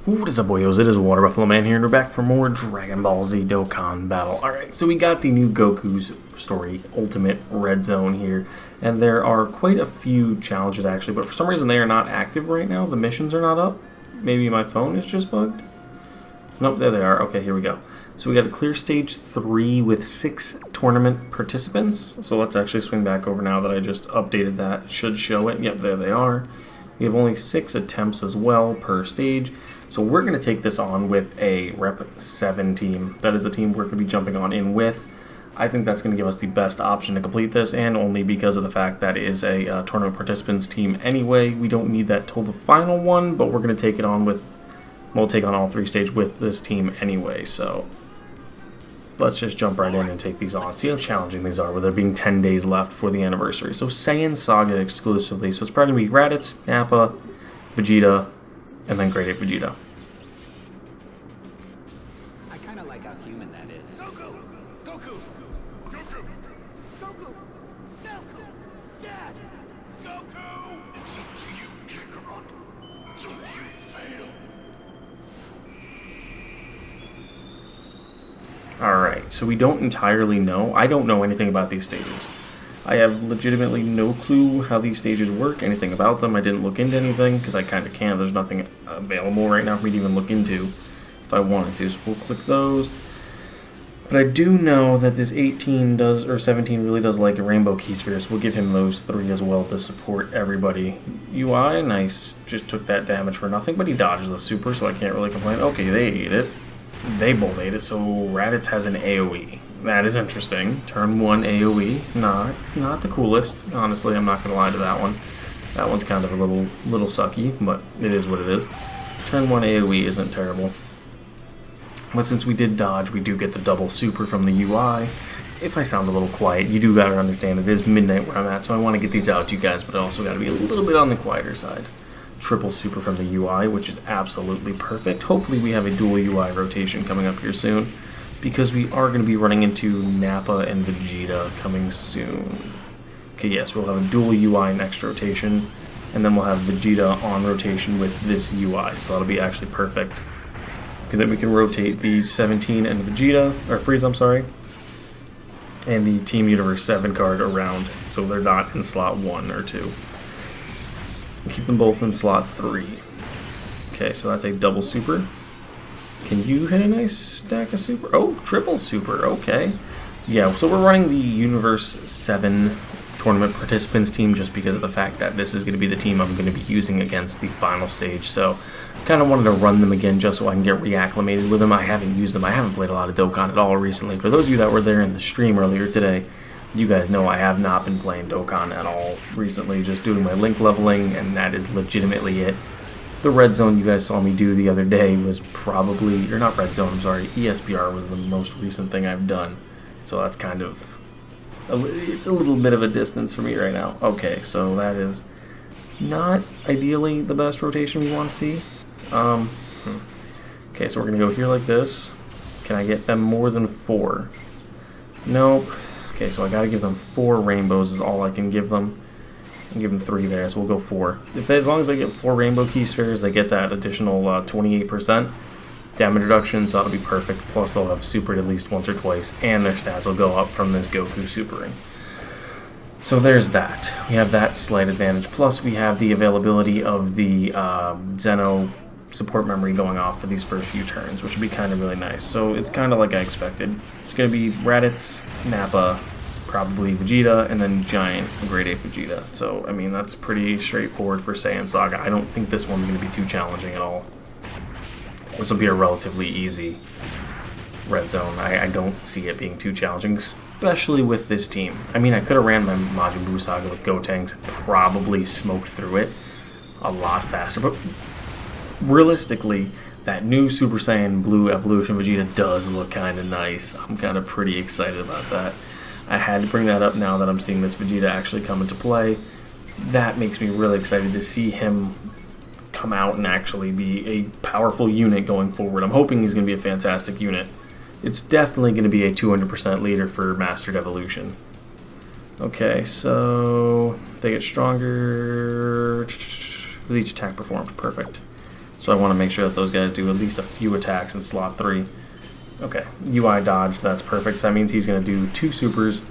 What is up, boyos? It is Water Buffalo Man here, and we're back for more Dragon Ball Z Dokkan battle. Alright, so we got the new Goku's story, Ultimate Red Zone here, and there are quite a few challenges actually, but for some reason they are not active right now. The missions are not up. Maybe my phone is just bugged? Nope, there they are. Okay, here we go. So we got a clear stage 3 with 6 tournament participants. So let's actually swing back over now that I just updated that. It should show it. Yep, there they are. We have only 6 attempts as well per stage. So we're going to take this on with a Rep 7 team. That is the team we're going to be jumping on in with. I think that's going to give us the best option to complete this, and only because of the fact that it is a tournament participants team anyway. We don't need that till the final one, but we're going to take it on with, we'll take on all 3 stages with this team anyway. So let's just jump right in and take these on. See how challenging these are with there being 10 days left for the anniversary. So SAIYAN Saga exclusively. So it's probably going to be Raditz, Nappa, Vegeta, and then Grade 8 Vegeta. I kind of like how human that is. Goku! Goku! Goku! Goku! Goku! Dad! Goku! It's up to you, Kakarot. Don't you fail. Alright, so we don't entirely know. I don't know anything about these stages. I have legitimately no clue how these stages work, anything about them. I didn't look into anything, because I kind of can't. There's nothing available right now for me to even look into if I wanted to. So we'll click those. But I do know that this 18 does, or 17 really does like a rainbow key sphere, so we'll give him those 3 as well to support everybody. UI, nice. Just took that damage for nothing, but he dodges the super, so I can't really complain. Okay, they ate it. They both ate it, so Raditz has an AoE. That is interesting. Turn 1 AoE. Not the coolest. Honestly, I'm not going to lie to that one. That one's kind of a little sucky, but it is what it is. Turn 1 AoE isn't terrible. But since we did dodge, we do get the double super from the UI. If I sound a little quiet, you do gotta understand it is midnight where I'm at, so I want to get these out to you guys, but I also gotta be a little bit on the quieter side. Triple super from the UI, which is absolutely perfect. Hopefully we have a dual UI rotation coming up here soon, because we are going to be running into Nappa and Vegeta coming soon. Okay, yes, we'll have a dual UI next rotation, and then we'll have Vegeta on rotation with this UI, so that'll be actually perfect. Because then we can rotate the 17 and Vegeta, or Frieza, I'm sorry, and the Team Universe 7 card around, so they're not in slot 1 or 2. Keep them both in slot 3. Okay, so that's a double super. Can you hit a nice stack of super? Oh, triple super, okay. Yeah, so we're running the Universe 7 tournament participants team just because of the fact that this is going to be the team I'm going to be using against the final stage. So kind of wanted to run them again just so I can get reacclimated with them. I haven't used them. I haven't played a lot of Dokkan at all recently. For those of you that were there in the stream earlier today, you guys know I have not been playing Dokkan at all recently, just doing my link leveling, and that is legitimately it. The Red Zone you guys saw me do the other day was probably, or not Red Zone, I'm sorry, ESPR was the most recent thing I've done. So that's kind of, it's a little bit of a distance for me right now. Okay, so that is not ideally the best rotation we want to see. Okay, so we're going to go here like this. Can I get them more than 4? Nope. Okay, so I got to give them 4 rainbows is all I can give them. And give them 3 there, so we'll go 4. As long as they get 4 rainbow key spheres, they get that additional 28% damage reduction, so that'll be perfect. Plus they'll have supered at least once or twice, and their stats will go up from this Goku supering. So there's that. We have that slight advantage. Plus we have the availability of the Zeno support memory going off for these first few turns, which would be kind of really nice. So it's kind of like I expected. It's going to be Raditz, Nappa, probably Vegeta, and then Giant Grade 8 Vegeta. So, I mean, that's pretty straightforward for SAIYAN Saga. I don't think this one's going to be too challenging at all. This will be a relatively easy Red Zone. I don't see it being too challenging, especially with this team. I mean, I could have ran my Majin Buu Saga with Gotenks and probably smoked through it a lot faster, but realistically, that new Super Saiyan Blue Evolution Vegeta does look kind of nice. I'm kind of pretty excited about that. I had to bring that up now that I'm seeing this Vegeta actually come into play. That makes me really excited to see him come out and actually be a powerful unit going forward. I'm hoping he's going to be a fantastic unit. It's definitely going to be a 200% leader for Mastered Evolution. Okay, so they get stronger with each attack performed. Perfect. So I want to make sure that those guys do at least a few attacks in slot 3. Okay, UI dodged, that's perfect. So that means he's going to do 2 supers,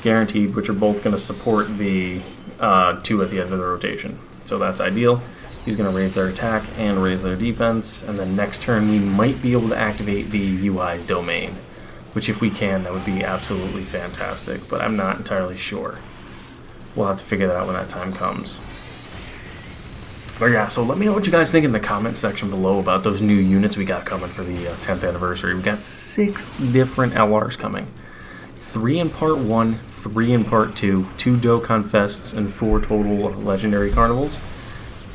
guaranteed, which are both going to support the 2 at the end of the rotation. So that's ideal. He's going to raise their attack and raise their defense, and then next turn we might be able to activate the UI's domain, which if we can, that would be absolutely fantastic, but I'm not entirely sure. We'll have to figure that out when that time comes. But yeah, so let me know what you guys think in the comment section below about those new units we got coming for the 10th anniversary. We got 6 different LRs coming. 3 in part 1, 3 in part 2, 2 Dokkan Fests, and 4 total Legendary Carnivals.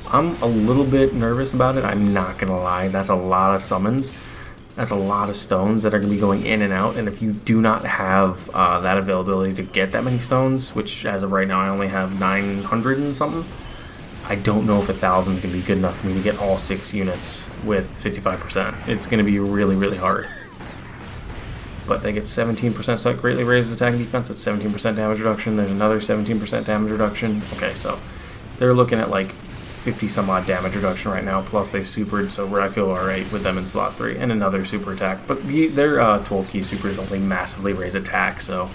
I'm a little bit nervous about it, I'm not going to lie. That's a lot of summons. That's a lot of stones that are going to be going in and out, and if you do not have that availability to get that many stones, which as of right now I only have 900 and something, I don't know if 1,000 is going to be good enough for me to get all 6 units with 55%. It's going to be really, really hard. But they get 17%, so that greatly raises attack and defense. That's 17% damage reduction. There's another 17% damage reduction. Okay, so they're looking at like 50 some odd damage reduction right now, plus they supered, so I feel alright with them in slot 3, and another super attack. But their 12 key supers only massively raise attack, so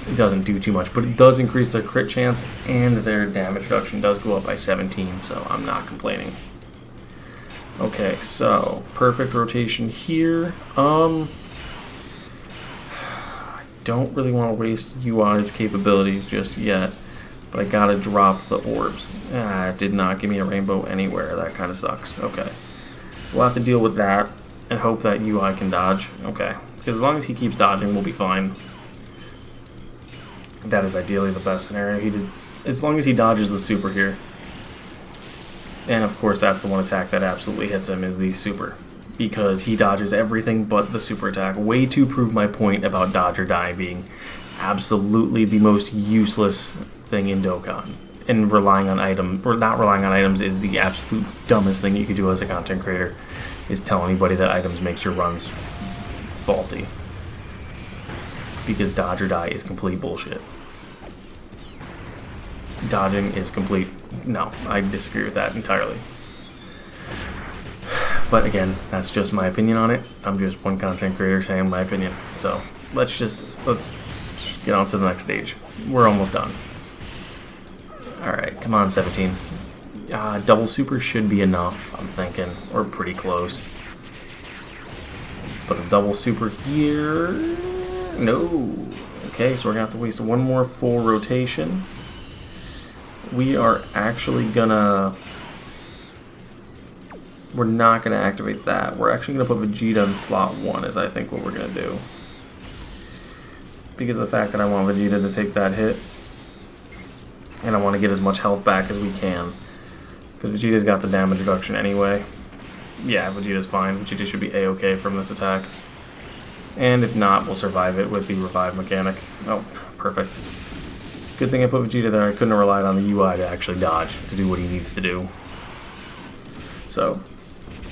it doesn't do too much, but it does increase their crit chance, and their damage reduction does go up by 17, so I'm not complaining. Okay, so perfect rotation here. I don't really want to waste UI's capabilities just yet, but I gotta drop the orbs. It did not give me a rainbow anywhere. That kind of sucks. Okay, we'll have to deal with that and hope that UI can dodge. Okay, because as long as he keeps dodging, we'll be fine. That is ideally the best scenario. As long as he dodges the super here. And of course that's the one attack that absolutely hits him, is the super. Because he dodges everything but the super attack. Way to prove my point about dodge or die being absolutely the most useless thing in Dokkan. And relying on items, or not relying on items, is the absolute dumbest thing you could do as a content creator. Is tell anybody that items makes your runs faulty. Because dodge or die is complete bullshit. Dodging is complete... No, I disagree with that entirely. But again, that's just my opinion on it. I'm just one content creator saying my opinion. So let's just get on to the next stage. We're almost done. Alright, come on 17. Double super should be enough, I'm thinking. Or pretty close. But a double super here... No. Okay, so we're going to have to waste one more full rotation. We are actually gonna... We're not going to activate that. We're actually going to put Vegeta in slot 1 is I think what we're going to do. Because of the fact that I want Vegeta to take that hit. And I want to get as much health back as we can. Because Vegeta's got the damage reduction anyway. Yeah, Vegeta's fine. Vegeta should be A-okay from this attack. And if not, we'll survive it with the revive mechanic. Oh, perfect. Good thing I put Vegeta there. I couldn't have relied on the UI to actually dodge, to do what he needs to do. So,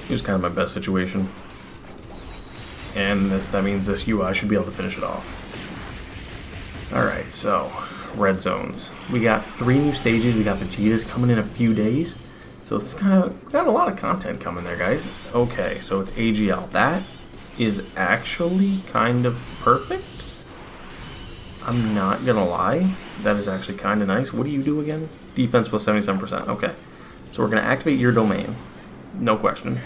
it was kind of my best situation. And that means this UI should be able to finish it off. Alright, so, red zones. We got 3 new stages. We got Vegeta's coming in a few days. So it's kind of got a lot of content coming there, guys. Okay, so it's AGL. That is actually kind of perfect. I'm not gonna lie. That is actually kind of nice. What do you do again? Defense plus 77%. Okay. So we're gonna activate your domain. No question.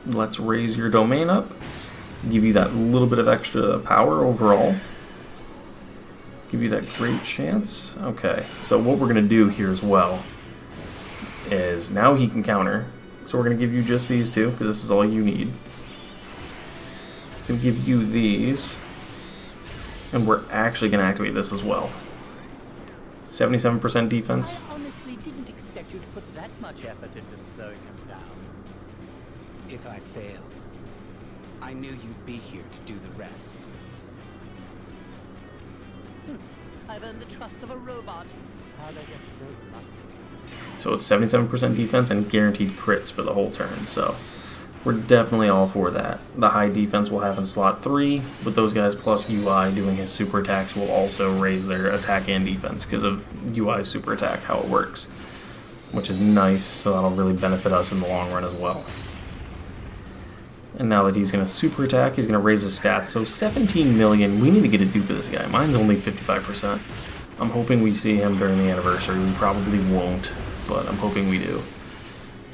Let's raise your domain up. Give you that little bit of extra power overall. Give you that great chance. Okay, so what we're going to do here as well is now he can counter. So we're going to give you just these two because this is all you need. Going to give you these. And we're actually going to activate this as well. 77% defense. I honestly didn't expect you to put that much effort into slowing him down. If I fail, I knew you'd be here to do the rest. I've earned the trust of a robot. How'd I get so lucky? So it's 77% defense and guaranteed crits for the whole turn. So We're definitely all for that. The high defense we'll have in slot 3, with those guys plus UI doing his super attacks will also raise their attack and defense because of UI's super attack, how it works. Which is nice, so that'll really benefit us in the long run as well. And now that he's going to super attack, he's going to raise his stats. So 17 million, we need to get a dupe of this guy. Mine's only 55%. I'm hoping we see him during the anniversary. We probably won't, but I'm hoping we do.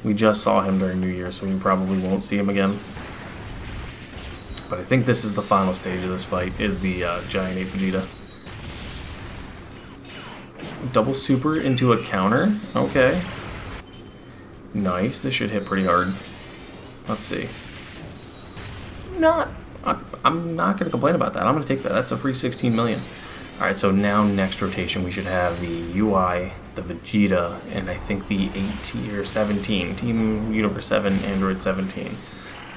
We just saw him during New Year, so we probably won't see him again. But I think this is the final stage of this fight, is the Giant Ape Vegeta. Double super into a counter. Okay. Nice. This should hit pretty hard. Let's see. I'm not going to complain about that. I'm going to take that. That's a free 16 million. Alright, so now next rotation we should have the UI, the Vegeta, and I think the 18 or 17, Team Universe 7, Android 17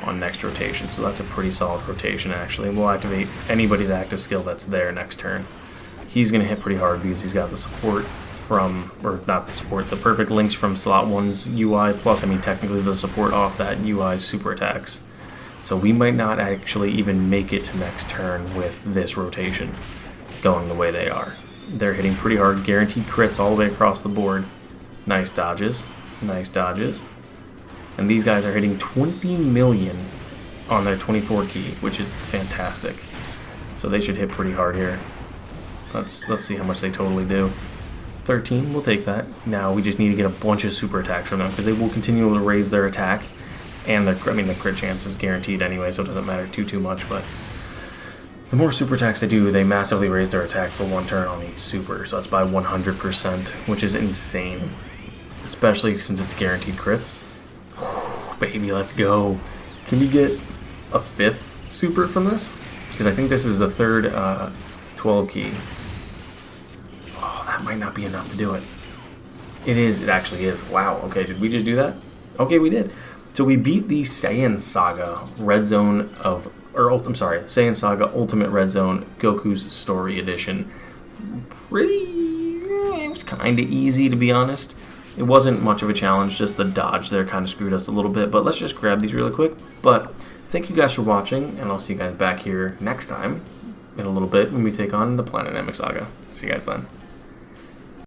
on next rotation. So that's a pretty solid rotation actually. We'll activate anybody's active skill that's there next turn. He's going to hit pretty hard because he's got the support from, or not the support, the perfect links from slot 1's UI, plus I mean technically the support off that UI's super attacks. So we might not actually even make it to next turn with this rotation going the way they are. They're hitting pretty hard, guaranteed crits all the way across the board. Nice dodges, nice dodges. And these guys are hitting 20 million on their 24 key, which is fantastic. So they should hit pretty hard here. Let's see how much they totally do. 13, we'll take that. Now we just need to get a bunch of super attacks from them because they will continue to raise their attack. And the crit chance is guaranteed anyway, so it doesn't matter too much, but the more super attacks they do, they massively raise their attack for one turn on each super, so that's by 100%, which is insane, especially since it's guaranteed crits. Baby, let's go. Can we get a 5th super from this? Because I think this is the third 12 key. Oh, that might not be enough to do it. It is, it actually is. Wow, okay, did we just do that? Okay, we did. So we beat the Saiyan Saga Red Zone of, I'm sorry, Saiyan Saga Ultimate Red Zone Goku's Story Edition. It was kind of easy to be honest. It wasn't much of a challenge, just the dodge there kind of screwed us a little bit, but let's just grab these really quick. But thank you guys for watching, and I'll see you guys back here next time in a little bit when we take on the Planet Namek Saga. See you guys then.